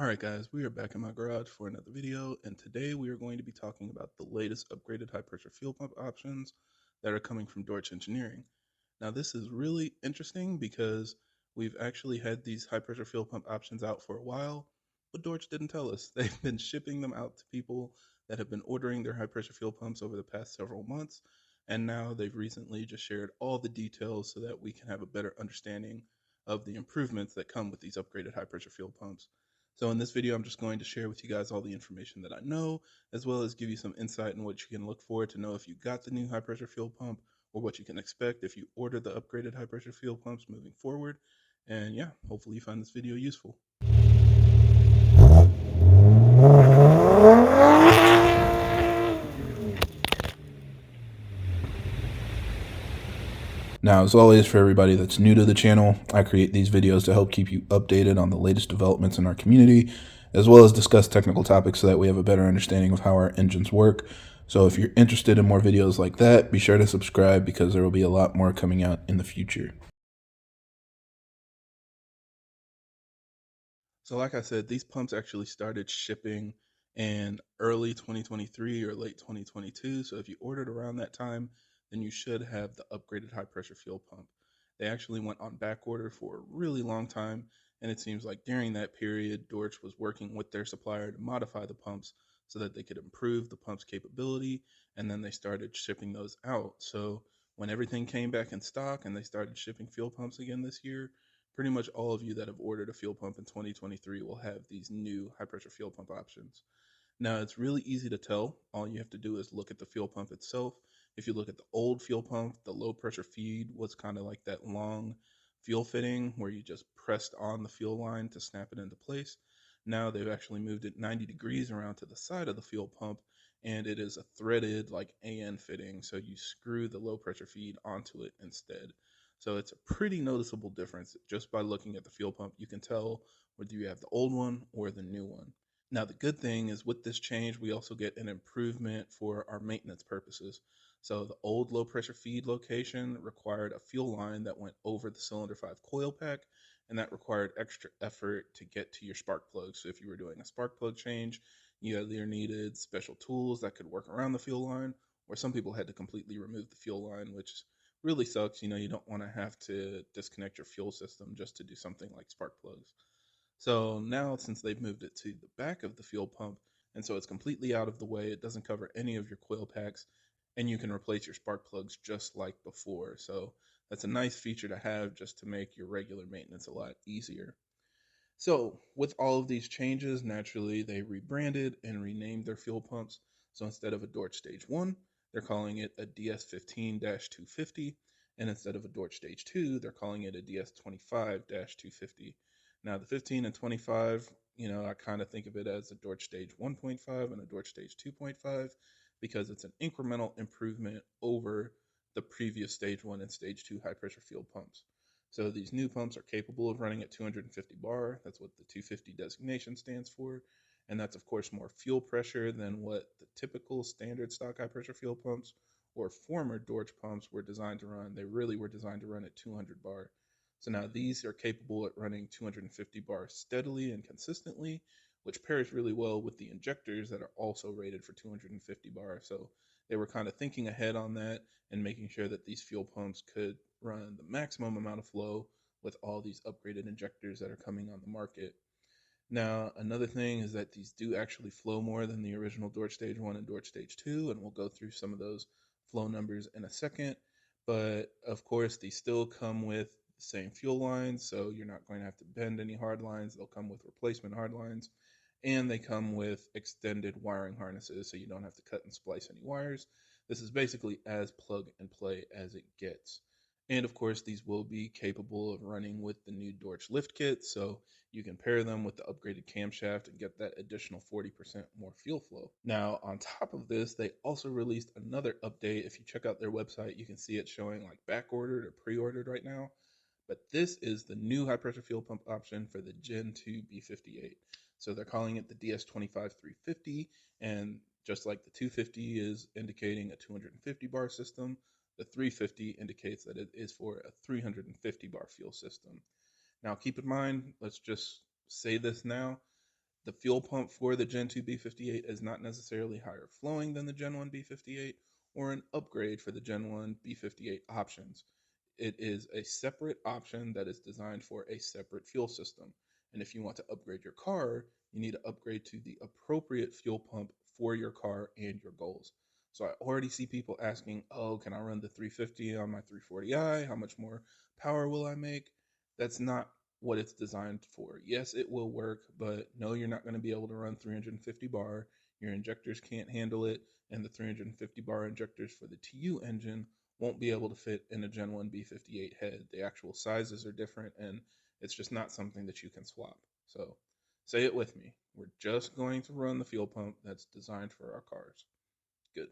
Alright guys, we are back in my garage for another video, and today we are going to be talking about the latest upgraded high pressure fuel pump options that are coming from Dorch Engineering. Now this is really interesting because we've actually had these high pressure fuel pump options out for a while, but Dorch didn't tell us. They've been shipping them out to people that have been ordering their high pressure fuel pumps over the past several months, and now they've recently just shared all the details so that we can have a better understanding of the improvements that come with these upgraded high pressure fuel pumps. So in this video, I'm just going to share with you guys all the information that I know, as well as give you some insight on what you can look for to know if you got the new high pressure fuel pump or what you can expect if you order the upgraded high pressure fuel pumps moving forward. And yeah, hopefully you find this video useful. Now, as always, for everybody that's new to the channel, I create these videos to help keep you updated on the latest developments in our community, as well as discuss technical topics so that we have a better understanding of how our engines work. So if you're interested in more videos like that, be sure to subscribe because there will be a lot more coming out in the future. So like I said, these pumps actually started shipping in early 2023 or late 2022. So if you ordered around that time, then you should have the upgraded high pressure fuel pump. They actually went on back order for a really long time, and it seems like during that period, Dorch was working with their supplier to modify the pumps so that they could improve the pump's capability, and then they started shipping those out. So when everything came back in stock and they started shipping fuel pumps again this year, pretty much all of you that have ordered a fuel pump in 2023 will have these new high pressure fuel pump options. Now, it's really easy to tell. All you have to do is look at the fuel pump itself. If you look at the old fuel pump, the low pressure feed was kind of like that long fuel fitting where you just pressed on the fuel line to snap it into place. Now they've actually moved it 90 degrees around to the side of the fuel pump, and it is a threaded like AN fitting, so you screw the low pressure feed onto it instead. So it's a pretty noticeable difference. Just by looking at the fuel pump, you can tell whether you have the old one or the new one. Now, the good thing is with this change, we also get an improvement for our maintenance purposes. So the old low pressure feed location required a fuel line that went over the cylinder 5 coil pack, and that required extra effort to get to your spark plug. So if you were doing a spark plug change, you either needed special tools that could work around the fuel line, or some people had to completely remove the fuel line, which really sucks. You don't want to have to disconnect your fuel system just to do something like spark plugs. So now, since they've moved it to the back of the fuel pump, and so it's completely out of the way, it doesn't cover any of your coil packs, and you can replace your spark plugs just like before. So that's a nice feature to have just to make your regular maintenance a lot easier. So, with all of these changes, naturally they rebranded and renamed their fuel pumps. So instead of a Dorch Stage 1, they're calling it a DS15 250. And instead of a Dorch Stage 2, they're calling it a DS25 250. Now, the 15 and 25, I kind of think of it as a Dorch Stage 1.5 and a Dorch Stage 2.5 because it's an incremental improvement over the previous Stage 1 and Stage 2 high pressure fuel pumps. So these new pumps are capable of running at 250 bar. That's what the 250 designation stands for. And that's, of course, more fuel pressure than what the typical standard stock high pressure fuel pumps or former Dorch pumps were designed to run. They really were designed to run at 200 bar. So now these are capable at running 250 bar steadily and consistently, which pairs really well with the injectors that are also rated for 250 bar. So they were kind of thinking ahead on that and making sure that these fuel pumps could run the maximum amount of flow with all these upgraded injectors that are coming on the market. Now, another thing is that these do actually flow more than the original Dorch Stage 1 and Dorch Stage 2, and we'll go through some of those flow numbers in a second. But of course, these still come with the same fuel lines, so you're not going to have to bend any hard lines. They'll come with replacement hard lines, and they come with extended wiring harnesses, so you don't have to cut and splice any wires. This is basically as plug and play as it gets. And of course, these will be capable of running with the new Dorch lift kit, so you can pair them with the upgraded camshaft and get that additional 40% more fuel flow. Now, on top of this, they also released another update. If you check out their website, you can see it showing like back ordered or pre-ordered right now. But this is the new high pressure fuel pump option for the Gen 2 B58. So they're calling it the DS25 350, and just like the 250 is indicating a 250 bar system, the 350 indicates that it is for a 350 bar fuel system. Now, keep in mind, let's just say this now. The fuel pump for the Gen 2 B58 is not necessarily higher flowing than the Gen 1 B58 or an upgrade for the Gen 1 B58 options. It is a separate option that is designed for a separate fuel system. And if you want to upgrade your car, you need to upgrade to the appropriate fuel pump for your car and your goals. So I already see people asking, oh, can I run the 350 on my 340i? How much more power will I make? That's not what it's designed for. Yes, it will work, but no, you're not going to be able to run 350 bar. Your injectors can't handle it, and the 350 bar injectors for the TU engine won't be able to fit in a Gen 1 B58 head. The actual sizes are different, and it's just not something that you can swap. So say it with me. We're just going to run the fuel pump that's designed for our cars. Good.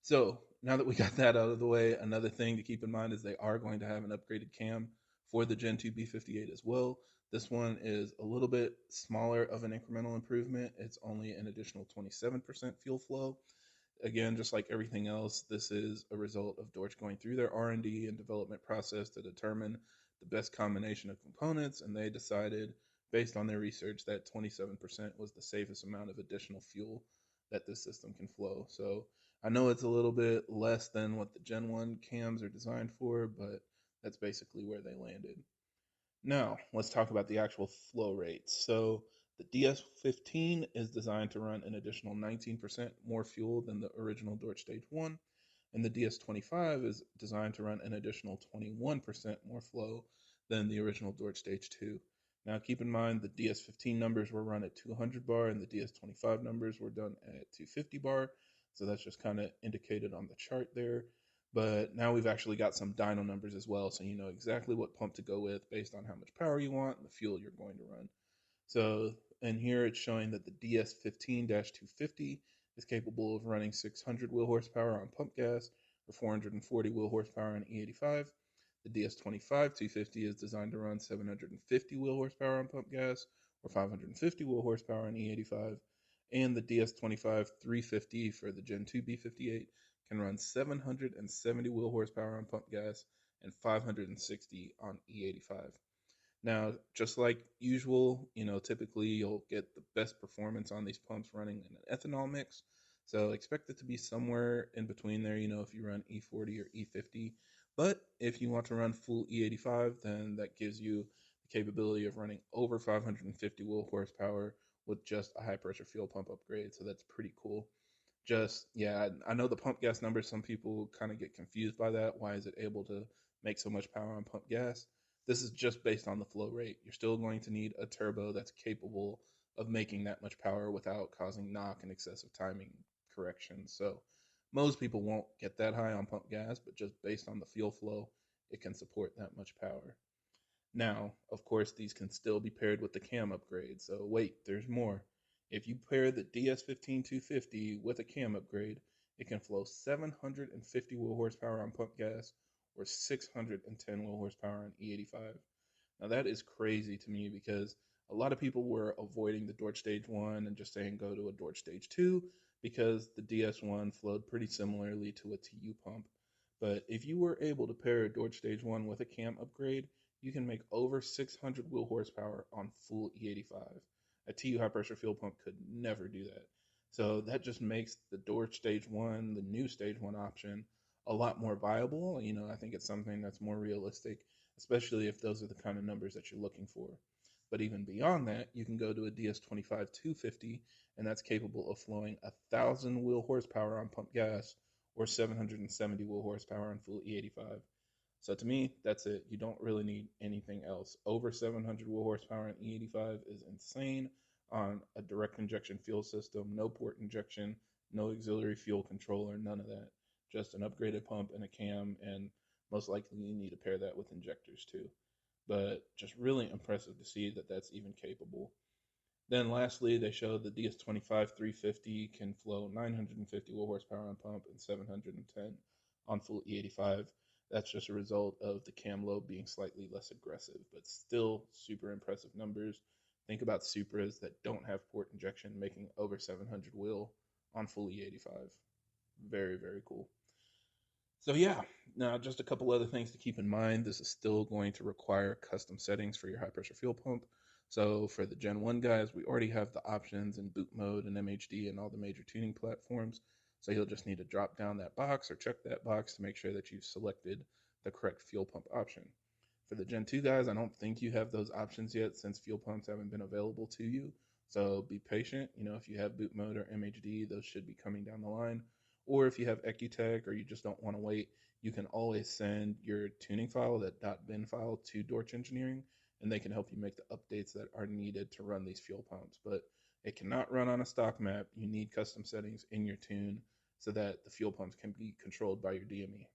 So now that we got that out of the way, another thing to keep in mind is they are going to have an upgraded cam for the Gen 2 B58 as well. This one is a little bit smaller of an incremental improvement. It's only an additional 27% fuel flow. Again, just like everything else, this is a result of Dorch going through their R&D and development process to determine the best combination of components, and they decided, based on their research, that 27% was the safest amount of additional fuel that this system can flow. So I know it's a little bit less than what the Gen 1 cams are designed for, but that's basically where they landed. Now, let's talk about the actual flow rates. So the DS15 is designed to run an additional 19% more fuel than the original Dorch Stage 1, and the DS25 is designed to run an additional 21% more flow than the original Dorch Stage 2. Now, keep in mind the DS15 numbers were run at 200 bar and the DS25 numbers were done at 250 bar, so that's just kind of indicated on the chart there. But now we've actually got some dyno numbers as well, so you know exactly what pump to go with based on how much power you want and the fuel you're going to run. So, and here it's showing that the DS15-250 is capable of running 600 wheel horsepower on pump gas or 440 wheel horsepower on E85. The DS25-250 is designed to run 750 wheel horsepower on pump gas or 550 wheel horsepower on E85. And the DS25-350 for the Gen 2 B58 can run 770 wheel horsepower on pump gas and 560 on E85. Now, just like usual, typically you'll get the best performance on these pumps running in an ethanol mix. So expect it to be somewhere in between there, if you run E40 or E50. But if you want to run full E85, then that gives you the capability of running over 550 wheel horsepower with just a high pressure fuel pump upgrade. So that's pretty cool. Yeah, I know the pump gas numbers, some people kind of get confused by that. Why is it able to make so much power on pump gas? This is just based on the flow rate. You're still going to need a turbo that's capable of making that much power without causing knock and excessive timing corrections. So most people won't get that high on pump gas, but just based on the fuel flow, it can support that much power. Now, of course, these can still be paired with the cam upgrade. So wait, there's more. If you pair the DS15-250 with a cam upgrade, it can flow 750 wheel horsepower on pump gas or 610 wheel horsepower on E85. Now that is crazy to me because a lot of people were avoiding the Dorch Stage 1 and just saying go to a Dorch Stage 2 because the DS1 flowed pretty similarly to a TU pump. But if you were able to pair a Dorch Stage 1 with a cam upgrade, you can make over 600 wheel horsepower on full E85. A TU high pressure fuel pump could never do that. So that just makes the Dorch Stage 1, the new Stage 1 option, a lot more viable. I think it's something that's more realistic, especially if those are the kind of numbers that you're looking for. But even beyond that, you can go to a DS25-250, and that's capable of flowing 1,000 wheel horsepower on pump gas or 770 wheel horsepower on full E85. So to me, that's it. You don't really need anything else. Over 700 wheel horsepower on E85 is insane on a direct injection fuel system, no port injection, no auxiliary fuel controller, none of that. Just an upgraded pump and a cam, and most likely you need to pair that with injectors too. But just really impressive to see that that's even capable. Then lastly, they showed the DS25 350 can flow 950 wheel horsepower on pump and 710 on full E85. That's just a result of the cam lobe being slightly less aggressive, but still super impressive numbers. Think about Supras that don't have port injection making over 700 wheel on full E85. Very, very cool. So yeah, now just a couple other things to keep in mind. This is still going to require custom settings for your high pressure fuel pump. So for the Gen 1 guys, we already have the options in boot mode and MHD and all the major tuning platforms. So you'll just need to drop down that box or check that box to make sure that you've selected the correct fuel pump option. For the Gen 2 guys, I don't think you have those options yet since fuel pumps haven't been available to you. So be patient. If you have boot mode or MHD, those should be coming down the line. Or if you have Ecutech or you just don't want to wait, you can always send your tuning file, that .bin file, to Dorch Engineering, and they can help you make the updates that are needed to run these fuel pumps. But it cannot run on a stock map. You need custom settings in your tune so that the fuel pumps can be controlled by your DME.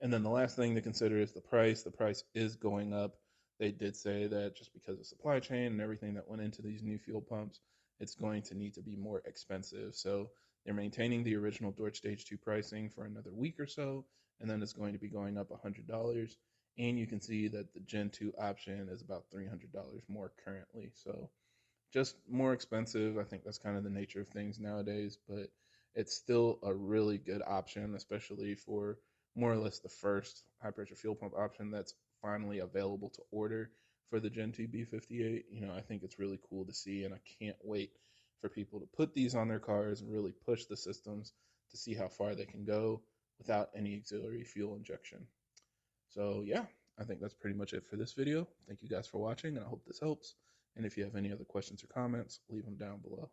And then the last thing to consider is the price. The price is going up. They did say that just because of supply chain and everything that went into these new fuel pumps, it's going to need to be more expensive. So they're maintaining the original Dorch Stage 2 pricing for another week or so, and then it's going to be going up $100. And you can see that the Gen 2 option is about $300 more currently. So just more expensive. I think that's kind of the nature of things nowadays, but it's still a really good option, especially for more or less the first high pressure fuel pump option that's finally available to order for the Gen 2 B58. I think it's really cool to see, and I can't wait for people to put these on their cars and really push the systems to see how far they can go without any auxiliary fuel injection. So yeah, I think that's pretty much it for this video. Thank you guys for watching, and I hope this helps. And if you have any other questions or comments, leave them down below.